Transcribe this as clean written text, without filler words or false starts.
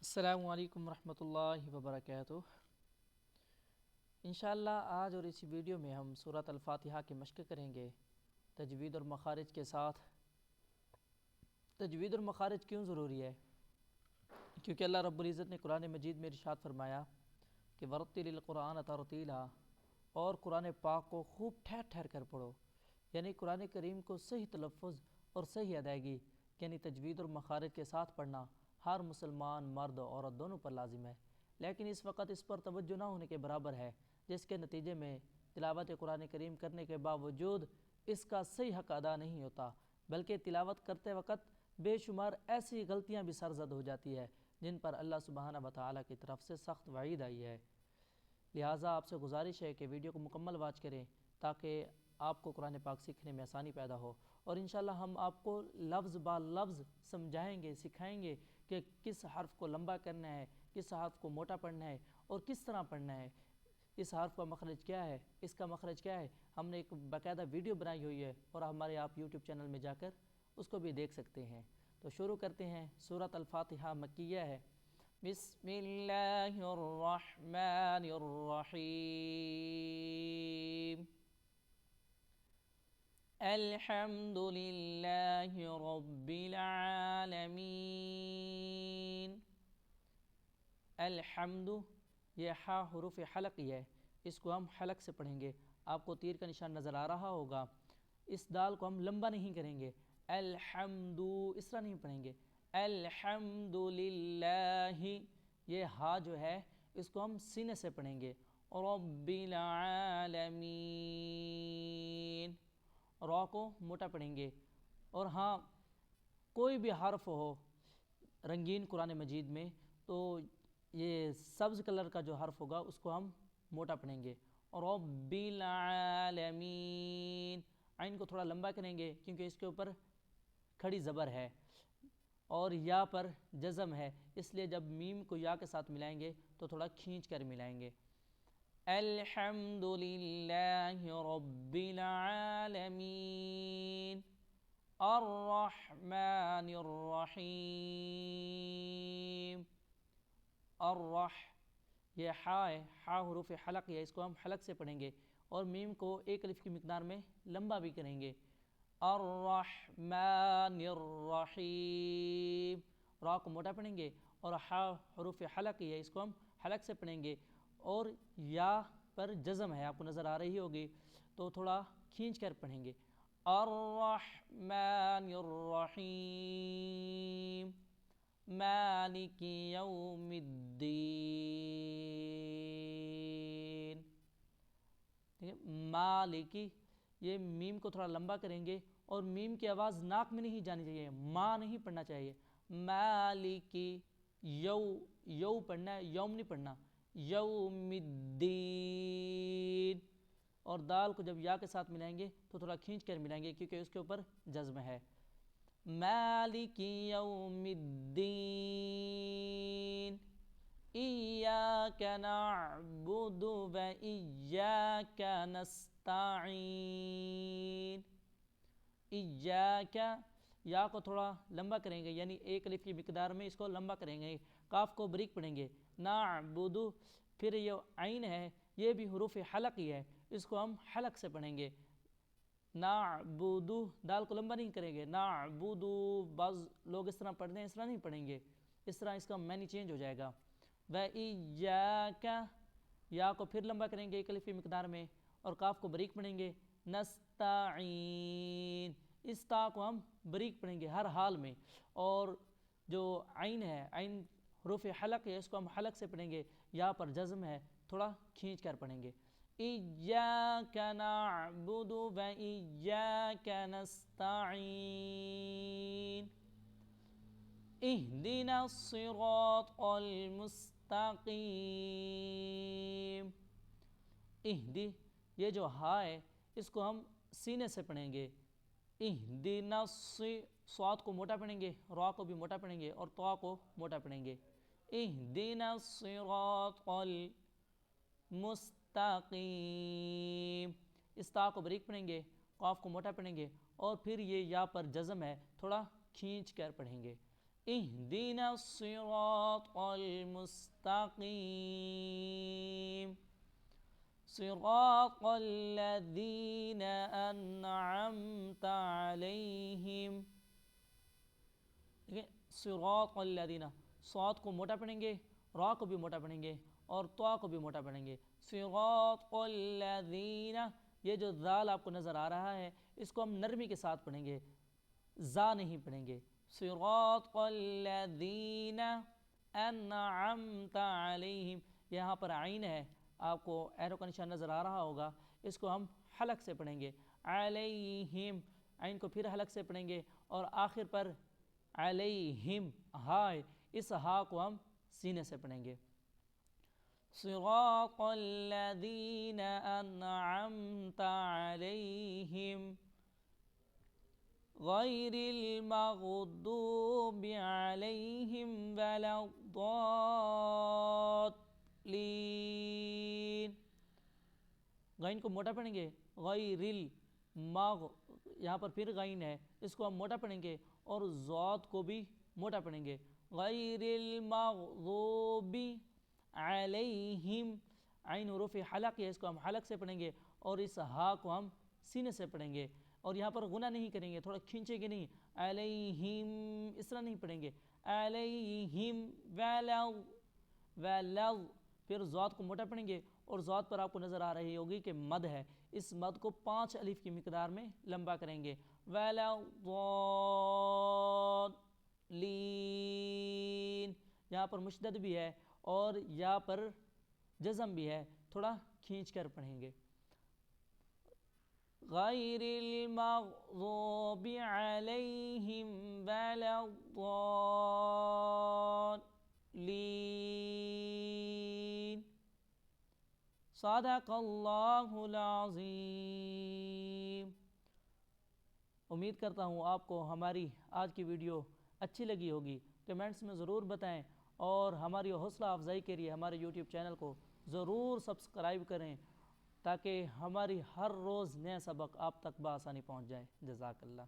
السلام علیکم ورحمۃ اللہ وبرکاتہ۔ انشاءاللہ آج اور اس ویڈیو میں ہم سورۃ الفاتحہ کی مشق کریں گے تجوید اور مخارج کے ساتھ۔ تجوید اور مخارج کیوں ضروری ہے؟ کیونکہ اللہ رب العزت نے قرآن مجید میں ارشاد فرمایا کہ ورتل القرآن ترتیلا، اور قرآن پاک کو خوب ٹھہر ٹھہر کر پڑھو، یعنی قرآن کریم کو صحیح تلفظ اور صحیح ادائیگی یعنی تجوید اور مخارج کے ساتھ پڑھنا ہر مسلمان مرد اور عورت دونوں پر لازم ہے، لیکن اس وقت اس پر توجہ نہ ہونے کے برابر ہے، جس کے نتیجے میں تلاوت قرآن کریم کرنے کے باوجود اس کا صحیح حق ادا نہیں ہوتا، بلکہ تلاوت کرتے وقت بے شمار ایسی غلطیاں بھی سرزد ہو جاتی ہے جن پر اللہ سبحانہ وتعالی کی طرف سے سخت وعید آئی ہے۔ لہٰذا آپ سے گزارش ہے کہ ویڈیو کو مکمل واچ کریں تاکہ آپ کو قرآن پاک سیکھنے میں آسانی پیدا ہو، اور انشاءاللہ ہم آپ کو لفظ با لفظ سمجھائیں گے، سکھائیں گے کہ کس حرف کو لمبا کرنا ہے، کس حرف کو موٹا پڑھنا ہے اور کس طرح پڑھنا ہے، اس حرف کا مخرج کیا ہے، اس کا مخرج کیا ہے۔ ہم نے ایک باقاعدہ ویڈیو بنائی ہوئی ہے اور ہمارے آپ یوٹیوب چینل میں جا کر اس کو بھی دیکھ سکتے ہیں۔ تو شروع کرتے ہیں۔ سورۃ الفاتحہ مکیہ ہے۔ بسم اللہ الرحمن الرحیم۔ الحمد للہ رب العالمین۔ الحمد، یہ ہا حروف حلقی ہے، اس کو ہم حلق سے پڑھیں گے۔ آپ کو تیر کا نشان نظر آ رہا ہوگا۔ اس دال کو ہم لمبا نہیں کریں گے، الحمد اس طرح نہیں پڑھیں گے۔ الحمد للہ، یہ ہا جو ہے اس کو ہم سینے سے پڑھیں گے۔ رب العالمین، را کو موٹا پڑھیں گے۔ اور ہاں، کوئی بھی حرف ہو رنگین قرآن مجید میں تو یہ سبز کلر کا جو حرف ہوگا اس کو ہم موٹا پڑھیں گے۔ رب العالمین، عین کو تھوڑا لمبا کریں گے کیونکہ اس کے اوپر کھڑی زبر ہے اور یا پر جزم ہے، اس لیے جب میم کو یا کے ساتھ ملائیں گے تو تھوڑا کھینچ کر ملائیں گے۔ الحمد للہ رب العالمین الرحمن الرحیم۔ یہ ہا ہے، ہا حروف حلق ہے، اس کو ہم حلق سے پڑھیں گے اور میم کو ایک الف کی مقدار میں لمبا بھی کریں گے۔ الرحمن الرحیم، را کو موٹا پڑھیں گے اور ہا حروف حلق ہے، اس کو ہم حلق سے پڑھیں گے اور یا پر جزم ہے، آپ کو نظر آ رہی ہوگی تو تھوڑا کھینچ کر پڑھیں گے۔ الرحمن الرحیم مالک یوم الدین۔ مالکی، یہ میم کو تھوڑا لمبا کریں گے اور میم کی آواز ناک میں نہیں جانی چاہیے، ما نہیں پڑھنا چاہیے۔ مالکی، یو پڑھنا ہے، یوم نہیں پڑھنا۔ یوم الدین، اور دال کو جب یا کے ساتھ ملائیں گے تو تھوڑا کھینچ کر ملائیں گے کیونکہ اس کے اوپر جزم ہے۔ مالک یوم الدین ایاک نعبد و ایاک نستعین۔ ایاک، یا کو تھوڑا لمبا کریں گے، یعنی ایک الف کی مقدار میں اس کو لمبا کریں گے۔ کاف کو بریک پڑھیں گے۔ نعبد، پھر یہ عین ہے، یہ بھی حروف حلق ہی ہے، اس کو ہم حلق سے پڑھیں گے۔ نعبد، دال کو لمبا نہیں کریں گے۔ نعبد، بعض لوگ اس طرح پڑھتے ہیں، اس طرح نہیں پڑھیں گے، اس طرح اس کا معنی چینج ہو جائے گا۔ وَإِيَّاكَ، یا کو پھر لمبا کریں گے ایک الف کی مقدار میں اور کاف کو بریک پڑھیں گے۔ نستعین، اس تا کو ہم بریک پڑھیں گے ہر حال میں، اور جو عین ہے، عین حروف حلق ہے، اس کو ہم حلق سے پڑھیں گے، یا پر جزم ہے، تھوڑا کھینچ کر پڑھیں گے۔ ایاک نعبد و ایاک نستعین اہدنا الصراط المستقیم۔ اہدی، یہ جو ہا ہے اس کو ہم سینے سے پڑھیں گے۔ اہدنا، صاد کو موٹا پڑھیں گے، را کو بھی موٹا پڑھیں گے اور طا کو موٹا پڑھیں گے۔ اہدنا الصراط المستقیم، اس تا کو بریک پڑھیں گے، قاف کو موٹا پڑھیں گے اور پھر یہ یا پر جزم ہے، تھوڑا کھینچ کر پڑھیں گے۔ اهدنا الصراط المستقيم صراط الذين أنعمت عليهم. صراط الذین، صاد کو موٹا پڑھیں گے، را کو بھی موٹا پڑھیں گے اور طا کو بھی موٹا پڑھیں گے. صراط الذین، یہ جو ذال آپ کو نظر آ رہا ہے اس کو ہم نرمی کے ساتھ پڑھیں گے، زا نہیں پڑھیں گے. صراط الذین انعمت علیہم، یہاں پر عین ہے، آپ کو ایرو کا نشان نظر آ رہا ہوگا، اس کو ہم حلق سے پڑھیں گے. علیہم، عین کو پھر حلق سے پڑھیں گے اور آخر پر علیہم ہائے، اس ہا کو ہم سینے سے پڑھیں گے. صراط الذین انعمت علیہم غیر المغضوب علیہم ولا الضالین. غین کو موٹا پڑھیں گے، غیر المغ، یہاں پر پھر غین ہے، اس کو ہم موٹا پڑھیں گے اور ضاد کو بھی موٹا پڑھیں گے. غیر المغضوب علیہم، عین حروف حلق ہے، اس کو ہم حلق سے پڑھیں گے اور اس ہا کو ہم سینے سے پڑھیں گے. اور یہاں پر غنہ نہیں کریں گے، تھوڑا کھینچیں گے نہیں، علیہم اس طرح نہیں پڑھیں گے. علیہم وَلَوْ، پھر ضاد کو موٹا پڑھیں گے اور ضاد پر آپ کو نظر آ رہی ہوگی کہ مد ہے، اس مد کو 5 الف کی مقدار میں لمبا کریں گے. وَلَا الضالین، یہاں پر مشدد بھی ہے اور یہاں پر جزم بھی ہے، تھوڑا کھینچ کر پڑھیں گے. غیر المغضوب علیہم ولا الضالین. صدق اللہ العظیم. امید کرتا ہوں آپ کو ہماری آج کی ویڈیو اچھی لگی ہوگی. کمنٹس میں ضرور بتائیں اور ہماری حوصلہ افزائی کے لیے ہمارے یوٹیوب چینل کو ضرور سبسکرائب کریں تاکہ ہماری ہر روز نیا سبق آپ تک بآسانی پہنچ جائے. جزاک اللہ.